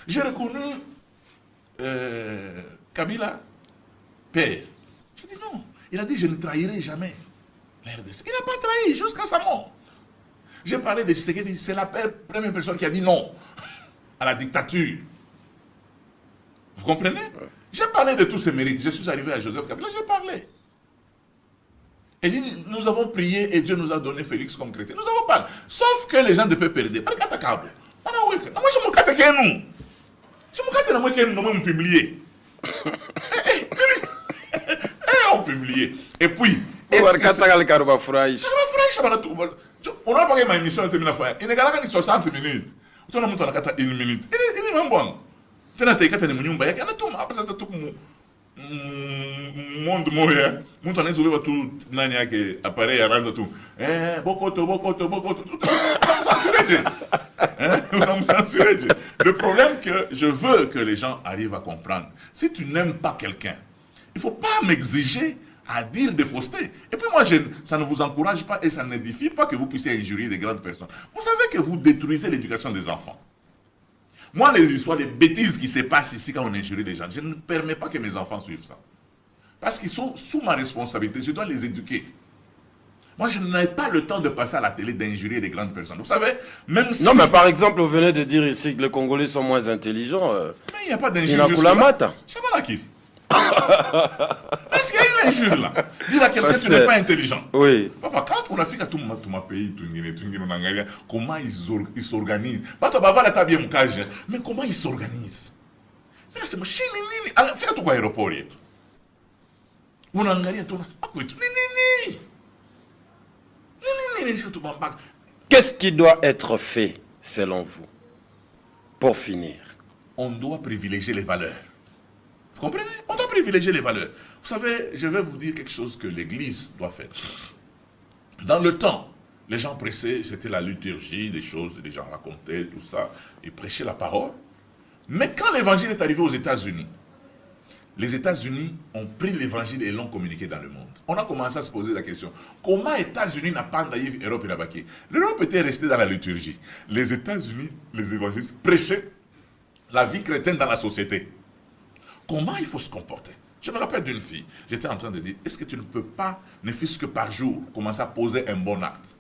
J'ai reconnu Kabila, père. J'ai dit non. Il a dit je ne trahirai jamais l'RDC. Il n'a pas trahi jusqu'à sa mort. J'ai parlé de Tshisekedi, c'est la première personne qui a dit non à la dictature. Vous comprenez? Ouais. J'ai parlé de tous ses mérites. Je suis arrivé à Joseph Kabila, j'ai parlé. Et dit, nous avons prié et Dieu nous a donné Félix comme chrétien. Nous avons parlé. Sauf que les gens de peu perdre. Moi, je me casse que nous. Je me casse que nous publié. On publié. Et puis, on a pas une émission de il n'y a pas 60 minutes. On a une minute. Il est bon. Tu as été monde moya mtu anaweza kubeba tu nani yake appareil anaanza tu bokoto le problème que je veux que les gens arrivent à comprendre, si tu n'aimes pas quelqu'un, il faut pas m'exiger à dire des faussetés. Et puis moi, ça ne vous encourage pas et ça n'édifie pas que vous puissiez injurier des grandes personnes. Vous savez que vous détruisez l'éducation des enfants. Moi, les histoires, les bêtises qui se passent ici quand on injurie les gens, je ne permets pas que mes enfants suivent ça. Parce qu'ils sont sous ma responsabilité, je dois les éduquer. Moi, je n'ai pas le temps de passer à la télé d'injurier les grandes personnes. Vous savez, même si... Non, mais par exemple, vous venez de dire ici que les Congolais sont moins intelligents. Mais il n'y a pas d'injure jusque-là. C'est pas là qui. Est-ce qu'il y a une injure là? Dire à quelqu'un que tu n'es pas intelligent. Oui. Papa, quand on a fait tout mon pays, comment ils s'organisent? Mais comment ils s'organisent? Mais c'est machine, fais tout aéroport. On a engagé tout. Qu'est-ce qui doit être fait, selon vous, pour finir? On doit privilégier les valeurs. Vous comprenez? On doit privilégier les valeurs. Vous savez, je vais vous dire quelque chose que l'Église doit faire. Dans le temps, les gens pressaient, c'était la liturgie, des choses, les gens racontaient, tout ça, ils prêchaient la parole. Mais quand l'évangile est arrivé aux États-Unis, les États-Unis ont pris l'évangile et l'ont communiqué dans le monde. On a commencé à se poser la question, comment les États-Unis n'ont pas d'ailleurs l'Europe et la Baké? L'Europe était restée dans la liturgie. Les États-Unis, les évangélistes, prêchaient la vie chrétienne dans la société. Comment il faut se comporter? Je me rappelle d'une fille, j'étais en train de dire, est-ce que tu ne peux pas, ne fût-ce que par jour, commencer à poser un bon acte?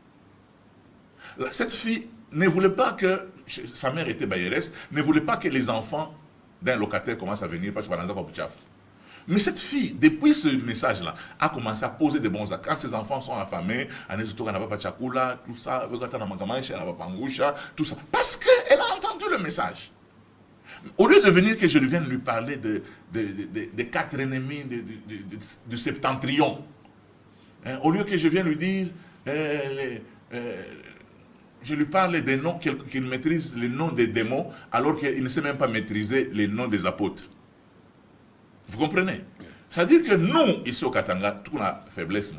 Cette fille ne voulait pas que, sa mère était bailleresse, ne voulait pas que les enfants d'un locataire commencent à venir parce que par exemple, mais cette fille, depuis ce message-là, a commencé à poser des bons actes. Quand ses enfants sont affamés, tout ça, tout ça, parce qu'elle a entendu le message. Au lieu de venir que je vienne lui parler des quatre ennemis du septentrion, au lieu que je vienne lui dire, je lui parle des noms, qu'il maîtrise les noms des démons, alors qu'il ne sait même pas maîtriser les noms des apôtres. Vous comprenez? C'est-à-dire que nous, ici au Katanga, toute la faiblesse,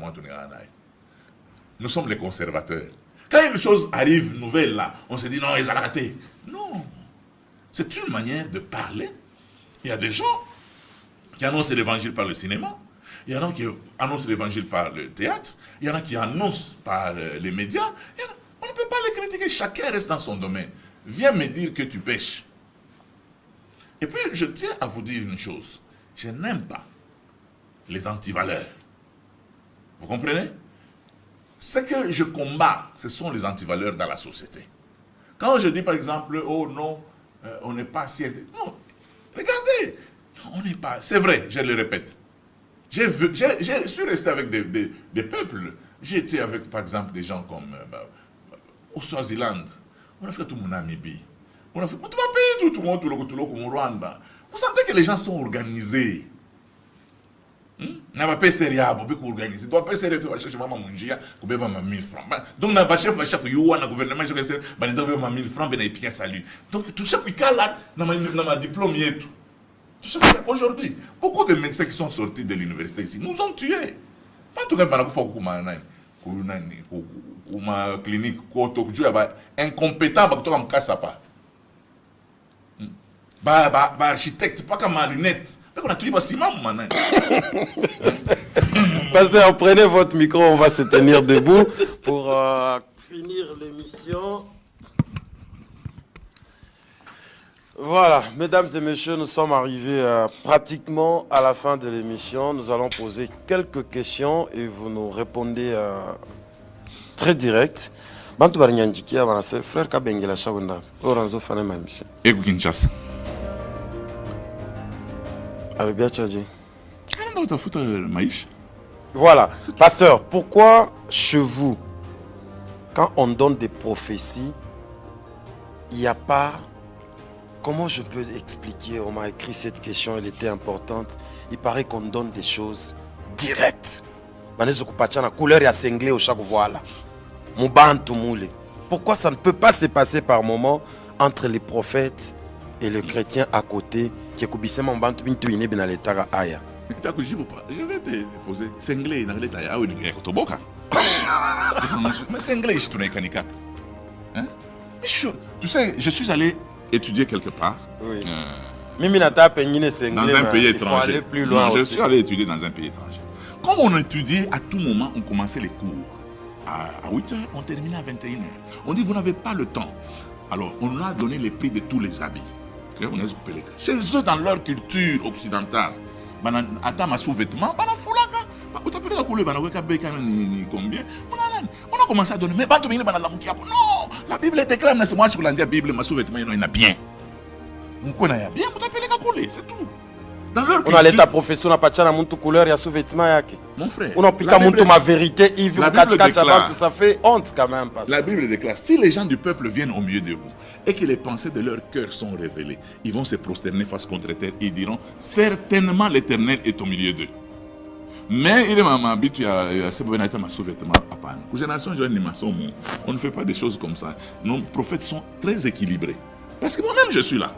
nous sommes les conservateurs. Quand une chose arrive nouvelle là, on se dit non, ils ont raté. Non. C'est une manière de parler. Il y a des gens qui annoncent l'évangile par le cinéma. Il y en a qui annoncent l'évangile par le théâtre. Il y en a qui annoncent par les médias. On ne peut pas les critiquer. Chacun reste dans son domaine. Viens me dire que tu pêches. Et puis, je tiens à vous dire une chose. Je n'aime pas les antivaleurs. Vous comprenez? Ce que je combats, ce sont les antivaleurs dans la société. Quand je dis par exemple, oh non, on n'est pas si... Non, regardez, on n'est pas... C'est vrai, je le répète. Je suis resté avec des peuples. J'ai été avec, par exemple, des gens comme... au Swaziland. On a fait tout mon Namibie. On a fait tout le pays, tout le monde, comme au Rwanda. Vous sentez que les gens sont organisés. N'a pas sérieux, beaucoup organisé. Doit pas sérieux, tu vas chercher maman mungia, qu'on paye maman 1000 francs. Donc n'a pas chef, la chef you na gouvernement, je sais, ben doit maman 1000 francs, ben et puis salut. Donc tout ça qui là, na ma diplôme et tout. Aujourd'hui, beaucoup de médecins qui sont sortis de l'université ici nous ont tués. Pas tout le monde uma clinique incompétent comme Kassapa. Architecte pas comme lunette. On a tué maintenant. Pasteur, prenez votre micro, on va se tenir debout pour finir l'émission. Voilà, mesdames et messieurs, nous sommes arrivés pratiquement à la fin de l'émission. Nous allons poser quelques questions et vous nous répondez très direct. Bantu barinyanjiki abanase frère Kabengela Shawunda Oranzo Fane Mamishi. Et Kinshasa. Avec bien tchadji. Maïch. Voilà, pasteur, pourquoi chez vous, quand on donne des prophéties, il n'y a pas... Comment je peux expliquer? On m'a écrit cette question, elle était importante. Il paraît qu'on donne des choses directes. Couleur ya senglé au chaque voilà. Pourquoi ça ne peut pas se passer par moment entre les prophètes et le chrétien à côté qui est Je vais te poser. Senglé, mais senglé, tu sais, je suis allé étudier quelque part. Oui. Dans un pays étranger. Aller plus loin non, je aussi. suis allé étudier dans un pays étranger. Comme on étudiait, à tout moment, on commençait les cours. À 8h, on terminait à 21h. On dit, vous n'avez pas le temps. Alors, on a donné les prix de tous les habits. Chez eux, dans leur culture occidentale, attends, sous-vêtements, on a commencé à donner. Mais non, la Bible déclare, c'est moi qui la Bible, ma sous-vêtements, il y en a bien. C'est tout. Dans leur On a l'état profession, on a pas de muntu couleur, il y a sous-vêtements yake. Mon frère. On a pika muntu ma vérité, Yves, déclare, ça fait honte quand même. La Bible déclare, si les gens du peuple viennent au milieu de vous et que les pensées de leur cœur sont révélées, ils vont se prosterner face contre terre et diront, certainement l'Éternel est au milieu d'eux. Mais il est ma habitude à ce moment-là, ma sous-vêtement à panne. Pour génération jeune, on ne fait pas des choses comme ça. Nos prophètes sont très équilibrés. Parce que moi-même, je suis là.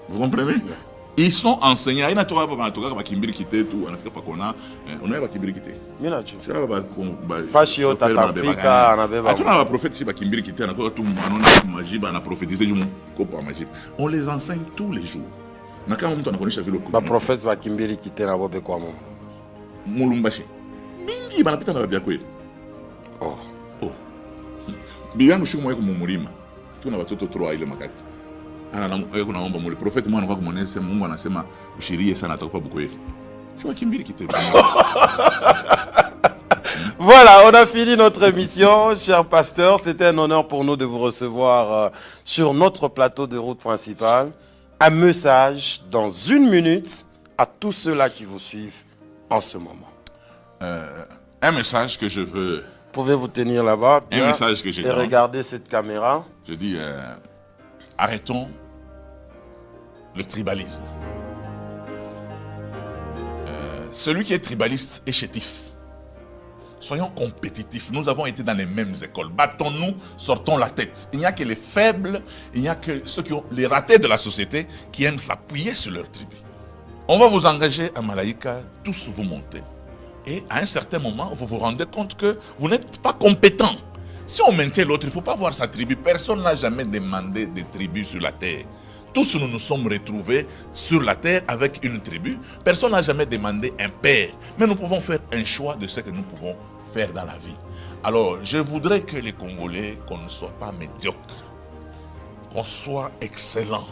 Vous comprenez? Ils sont enseignants. Il y a des gens qui ont quitté tout. On a des quitté. Fashio Tatafrika, on les enseigne tous les jours. Le prophète va Kimbiri quitter la bobe quoi mon. Mulumbashi. Mingi banapita na biakweli. Oh. Biyangu shuku mweko mumurima. Tuna watoto 3 ile makati. Kuna naomba mule profeti mwana kwa kumonese Mungu anasema ushirie sana atakupa bukweli. Shwa kimbiri kite. Voilà, on a fini notre émission, cher pasteur. C'était un honneur pour nous de vous recevoir sur notre plateau de route principale. Un message dans 1 minute à tous ceux-là qui vous suivent en ce moment. Un message que je veux... Pouvez-vous tenir là-bas un message que j'ai et regarder cette caméra. Je dis, arrêtons le tribalisme. Celui qui est tribaliste est chétif. Soyons compétitifs. Nous avons été dans les mêmes écoles. Battons-nous, sortons la tête. Il n'y a que les faibles, il n'y a que ceux qui ont les ratés de la société qui aiment s'appuyer sur leur tribu. On va vous engager à Malaïka, tous vous montez. Et à un certain moment, vous vous rendez compte que vous n'êtes pas compétent. Si on maintient l'autre, il ne faut pas voir sa tribu. Personne n'a jamais demandé de tribu sur la terre. Tous nous nous sommes retrouvés sur la terre avec une tribu. Personne n'a jamais demandé un père. Mais nous pouvons faire un choix de ce que nous pouvons faire dans la vie. Alors, je voudrais que les Congolais, qu'on ne soit pas médiocres, qu'on soit excellent,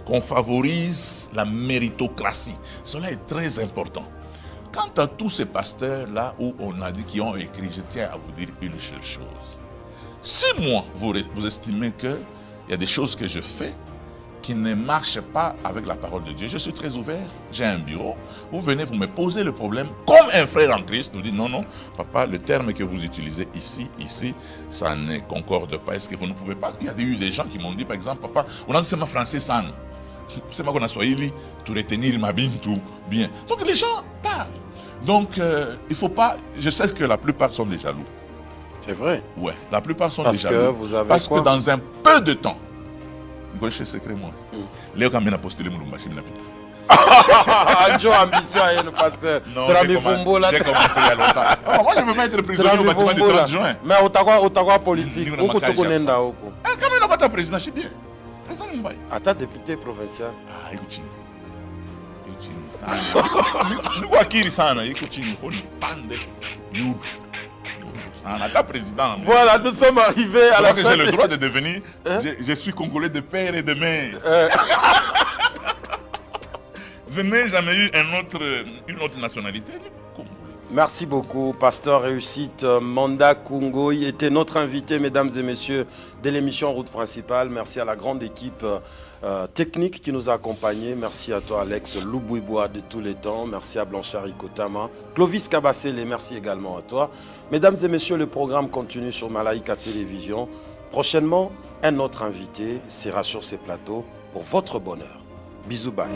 qu'on favorise la méritocratie. Cela est très important. Quant à tous ces pasteurs-là où on a dit qu'ils ont écrit, je tiens à vous dire une seule chose. Si moi, vous estimez qu'il y a des choses que je fais qui ne marchent pas avec la parole de Dieu, je suis très ouvert, j'ai un bureau, vous venez, vous me posez le problème comme un frère en Christ, vous dites non, non, papa, le terme que vous utilisez ici, ça ne concorde pas, est-ce que vous ne pouvez pas? Il y a eu des gens qui m'ont dit, par exemple, papa, on a dit c'est ma français san, c'est ma qu'on a swahili, tout retenir ma bine, tout bien. Donc les gens parlent. Donc, il ne faut pas... Je sais que la plupart sont des jaloux. C'est vrai. Ouais, la plupart sont parce des jaloux. Que vous avez parce quoi? que dans un peu de temps, Gauche secret, moi. Léo, quand on a postulé, mon machine, n'a pas. Joe ambition à une pasteur. J'ai commencé il y a longtemps. Moi, je ne veux pas être prisonnier au bâtiment du 30 juin. Mais au Tawa politique, Quand même, quand tu es président, je suis bien. Président de Mbaye. À ta député provincial. Ah, écoute. Nous voyons qui sana, écoute, il faut nous pendre. Nous. Ta président. Voilà, nous sommes arrivés à la fin. J'ai le droit de devenir. Je suis congolais de père et de mère. Je n'ai jamais eu une autre nationalité. Merci beaucoup, pasteur Réussite. Manda Kungoy était notre invité, mesdames et messieurs, de l'émission Route Principale. Merci à la grande équipe technique qui nous a accompagnés. Merci à toi, Alex Loubouibois de tous les temps. Merci à Blanchard Ikotama. Clovis Kabassele, merci également à toi. Mesdames et messieurs, le programme continue sur Malaika Télévision. Prochainement, un autre invité sera sur ces plateaux pour votre bonheur. Bisous, bye.